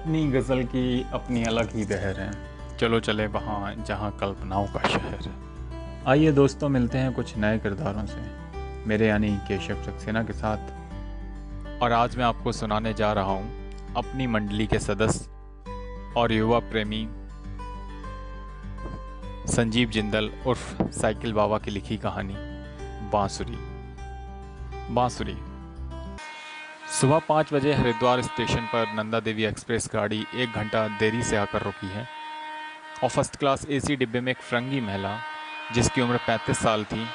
अपनी गज़ल की अपनी अलग ही बहर है। चलो चले वहाँ जहाँ कल्पनाओं का शहर है। आइए दोस्तों, मिलते हैं कुछ नए किरदारों से, मेरे यानी केशव सक्सेना के साथ। और आज मैं आपको सुनाने जा रहा हूँ अपनी मंडली के सदस्य और युवा प्रेमी संजीव जिंदल उर्फ साइकिल बाबा की लिखी कहानी बांसुरी। बांसुरी। सुबह 5 बजे हरिद्वार स्टेशन पर नंदा देवी एक्सप्रेस गाड़ी 1 घंटा देरी से आकर रुकी है और फर्स्ट क्लास एसी डिब्बे में एक फरंगी महिला जिसकी उम्र 35 साल थी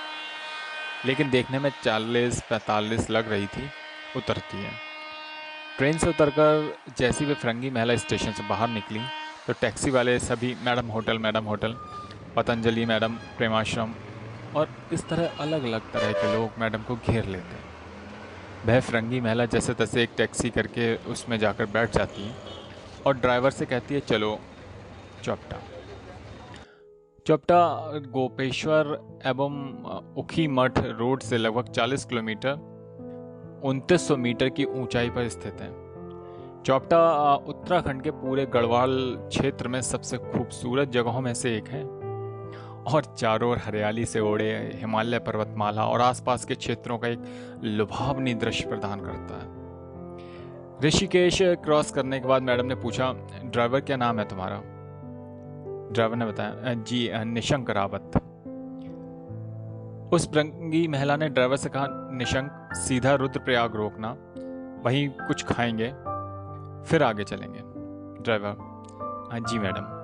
लेकिन देखने में 40-45 लग रही थी उतरती है। ट्रेन से उतरकर जैसी वे फरंगी महिला स्टेशन से बाहर निकली तो टैक्सी वाले सभी madam hotel, Patanjali madam, Premashram और इस तरह अलग अलग तरह के लोग मैडम को घेर लेते हैं। वह फरंगी महिला जैसे तैसे एक टैक्सी करके उसमें जाकर बैठ जाती है और ड्राइवर से कहती है, चलो चौपटा। चौपटा गोपेश्वर एवं उखी मठ रोड से लगभग 40 किलोमीटर 2900 मीटर की ऊंचाई पर स्थित है। चौपटा उत्तराखंड के पूरे गढ़वाल क्षेत्र में सबसे खूबसूरत जगहों में से एक है और चारों ओर हरियाली से ओढ़े हिमालय पर्वतमाला और आसपास के क्षेत्रों का एक लुभावनी दृश्य प्रदान करता है। ऋषिकेश क्रॉस करने के बाद मैडम ने पूछा, ड्राइवर क्या नाम है तुम्हारा? ड्राइवर ने बताया, जी निशंक रावत। उस फरंगी महिला ने ड्राइवर से कहा, निशंक सीधा रुद्रप्रयाग रोकना, वहीं कुछ खाएंगे फिर आगे चलेंगे। ड्राइवर, हाँ जी मैडम।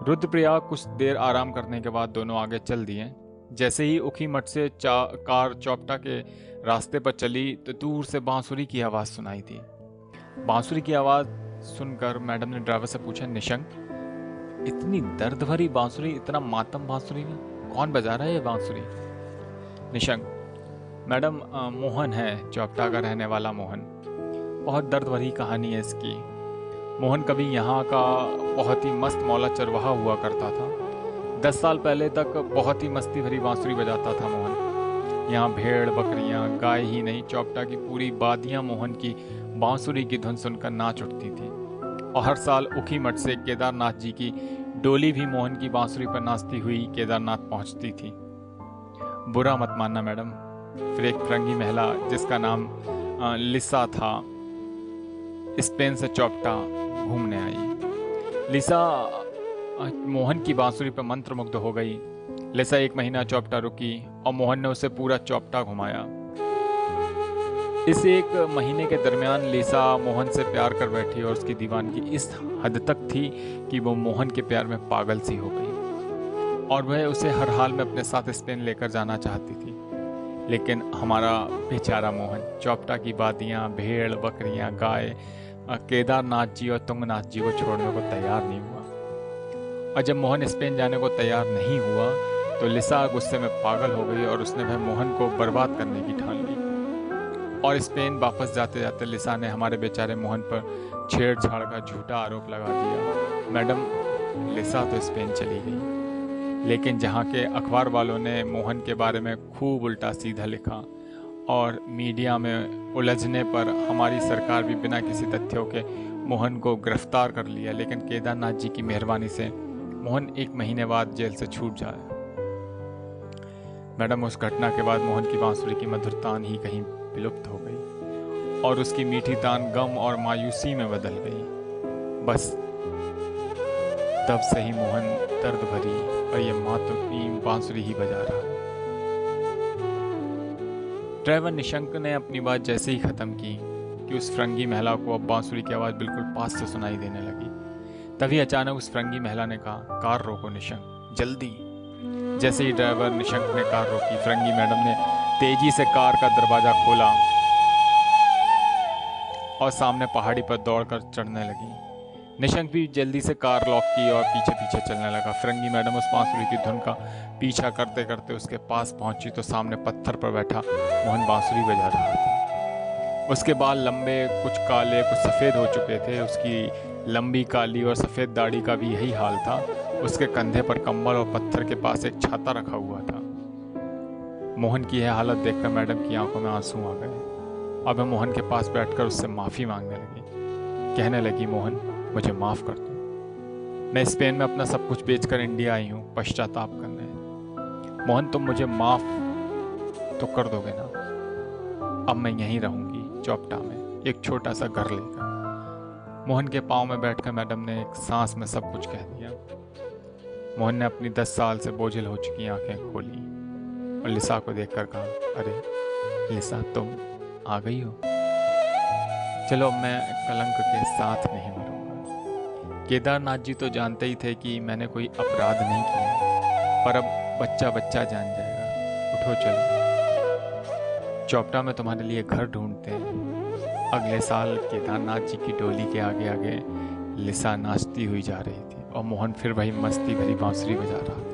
रुद्रप्रयाग कुछ देर आराम करने के बाद दोनों आगे चल दिए। जैसे ही उखी मठ से कार चौपटा के रास्ते पर चली तो दूर से बांसुरी की आवाज़ सुनाई थी। बांसुरी की आवाज़ सुनकर मैडम ने ड्राइवर से पूछा, निशंक इतनी दर्द भरी बांसुरी, इतना मातम बांसुरी में कौन बजा रहा है ये बांसुरी? निशंक, मैडम मोहन है, चौपटा का रहने वाला मोहन। बहुत दर्द भरी कहानी है इसकी। मोहन कभी यहाँ का बहुत ही मस्त मौला चरवाहा हुआ करता था। 10 साल पहले तक बहुत ही मस्ती भरी बांसुरी बजाता था मोहन। यहाँ भेड़ बकरियाँ गाय ही नहीं, चौपटा की पूरी बादियाँ मोहन की बांसुरी की धुन सुनकर नाच उठती थी। और हर साल उखी मठ से केदारनाथ जी की डोली भी मोहन की बांसुरी पर नाचती हुई केदारनाथ पहुंचती थी। बुरा मत मानना मैडम। फिर एक फरंगी महिला जिसका नाम लिसा था, स्पेन से चौपटा घूमने आई। लिसा मोहन की बांसुरी पर मंत्रमुग्ध हो गई। लिसा 1 महीना चौपटा रुकी और मोहन ने उसे पूरा चौपटा घुमाया। इस 1 महीने के दरमियान लिसा मोहन से प्यार कर बैठी और उसकी दीवानगी इस हद तक थी कि वो मोहन के प्यार में पागल सी हो गई और वह उसे हर हाल में अपने साथ स्पेन लेकर जाना चाहती थी। लेकिन हमारा बेचारा मोहन चौपटा की वादियाँ, भेड़ बकरियाँ, गाय, केदारनाथ जी और तुंगनाथ जी को छोड़ने को तैयार नहीं हुआ। और जब मोहन स्पेन जाने को तैयार नहीं हुआ तो लिसा गुस्से में पागल हो गई और उसने वह मोहन को बर्बाद करने की ठान ली। और स्पेन वापस जाते जाते लिसा ने हमारे बेचारे मोहन पर छेड़छाड़ का झूठा आरोप लगा दिया। मैडम, लिसा तो स्पेन चली गई, लेकिन जहाँ के अखबार वालों ने मोहन के बारे में खूब उल्टा सीधा लिखा और मीडिया में उलझने पर हमारी सरकार भी बिना किसी तथ्यों के मोहन को गिरफ्तार कर लिया। लेकिन केदारनाथ जी की मेहरबानी से मोहन 1 महीने बाद जेल से छूट जाए। मैडम, उस घटना के बाद मोहन की बांसुरी की मधुर तान ही कहीं विलुप्त हो गई और उसकी मीठी तान गम और मायूसी में बदल गई। बस तब से ही मोहन दर्द भरी और ये मातमी बांसुरी ही बजा रहा है। ड्राइवर निशंक ने अपनी बात जैसे ही ख़त्म की कि उस फरंगी महिला को अब बांसुरी की आवाज़ बिल्कुल पास से सुनाई देने लगी। तभी अचानक उस फरंगी महिला ने कहा, कार रोको निशंक, जल्दी। जैसे ही ड्राइवर निशंक ने कार रोकी, फरंगी मैडम ने तेजी से कार का दरवाज़ा खोला और सामने पहाड़ी पर दौड़कर चढ़ने लगी। निशंक भी जल्दी से कार लॉक की और पीछे पीछे चलने लगा। फरंगी मैडम उस बांसुरी की धुन का पीछा करते करते उसके पास पहुंची तो सामने पत्थर पर बैठा मोहन बांसुरी बजा रहा था। उसके बाल लंबे, कुछ काले, कुछ सफ़ेद हो चुके थे। उसकी लंबी काली और सफ़ेद दाढ़ी का भी यही हाल था। उसके कंधे पर कंबल और पत्थर के पास एक छाता रखा हुआ था। मोहन की यह हालत देखकर मैडम की आंखों में आंसू आ गए। अब वह मोहन के पास बैठकर उससे माफ़ी मांगने लगी। कहने लगी, मोहन मुझे माफ़ कर दो। मैं स्पेन में अपना सब कुछ बेचकर इंडिया आई हूँ पश्चाताप करने। मोहन तुम मुझे माफ़ तो कर दोगे ना? अब मैं यहीं रहूँगी चौपटा में, एक छोटा सा घर लेकर। मोहन के पाँव में बैठकर मैडम ने एक सांस में सब कुछ कह दिया। मोहन ने अपनी 10 साल से बोझिल हो चुकी आंखें खोली और लिसा को देखकर कहा, अरे लिसा तुम आ गई हो। चलो अब मैं कलंक के साथ नहीं मरूंगा। केदारनाथ जी तो जानते ही थे कि मैंने कोई अपराध नहीं किया, पर अब बच्चा बच्चा जान जाएगा। उठो चलो, चौपटा में तुम्हारे लिए घर ढूंढते हैं। अगले साल केदारनाथ जी की डोली के आगे आगे लिसा नाचती हुई जा रही थी और मोहन फिर वही मस्ती भरी बांसुरी बजा रहा था।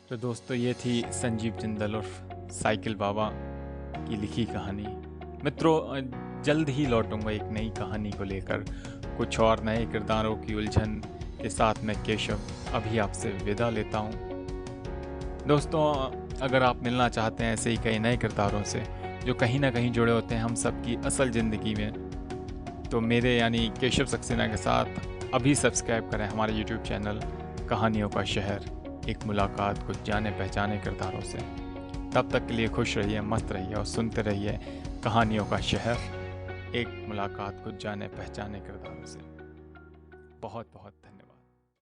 तो दोस्तों, ये थी संजीव जिंदल उर्फ साइकिल बाबा की लिखी कहानी। मित्रों, जल्द ही लौटूंगा एक नई कहानी को लेकर, कुछ और नए किरदारों की उलझन के साथ। मैं केशव अभी आपसे विदा लेता हूँ। दोस्तों, अगर आप मिलना चाहते हैं ऐसे ही कई नए किरदारों से जो कहीं ना कहीं जुड़े होते हैं हम सब की असल ज़िंदगी में, तो मेरे यानी केशव सक्सेना के साथ अभी सब्सक्राइब करें हमारे यूट्यूब चैनल कहानियों का शहर, एक मुलाकात कुछ जाने पहचाने किरदारों से। तब तक के लिए खुश रहिए, मस्त रहिए और सुनते रहिए कहानियों का शहर, एक मुलाकात कुछ जाने पहचाने किरदारों से। बहुत बहुत धन्यवाद।